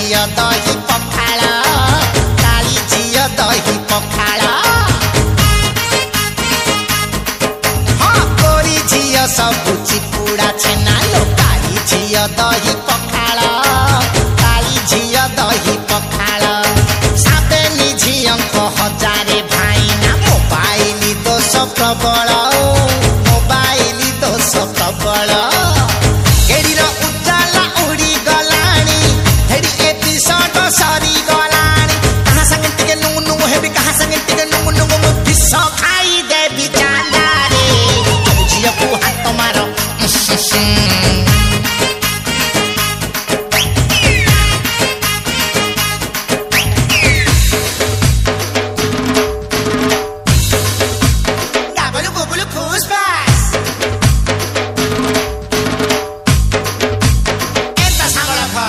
झिया दही पखाल काली झिया दही पखाल हाँ गोरी झिया सब चिपुड़ा छेना लो काली झिया दही पखाल काली झिया दही पखाल साबेनी झियंक हजारे भाईना मोबाइल दोष प्रबल मोबाइल दोष प्रबल सरी गलानी कहाँ संगे टिके नुंगु नुंगु हेबी कहाँ संगे टिके नुंगु नुंगु बिस्सो खाई दे बिचांदा रे अब जिया को हाथ मारो गाबलू गुबलू फूस पास एता सांगला फा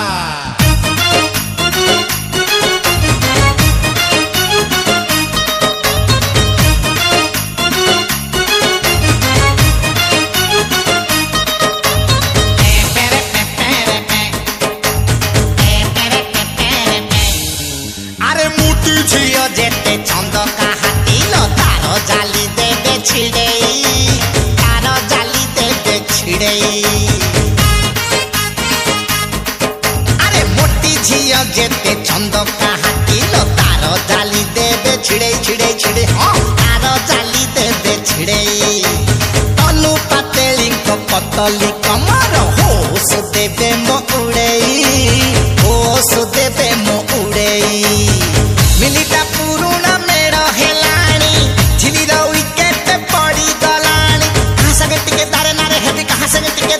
झियो जेते छंद काहाती लो तारो जाली देबे छिड़ेई तारो जाली देबे छिड़ेई अरे मोटी झियो जेते छंद काहाती लो तारो जाली देबे छिड़ेई छिड़ेई छिड़े हां तारो जाली देबे छिड़ेई तनु पतेली को पतली कमर होश देबे मो उड़ेई होश देबे मो उड़ेई मिलिटा पुरुना मेरा हेलानी झिली रो विकेट पड़ी गलानी कहाँ संगे टिके दारे नारे हेबी कहाँ संगे टिके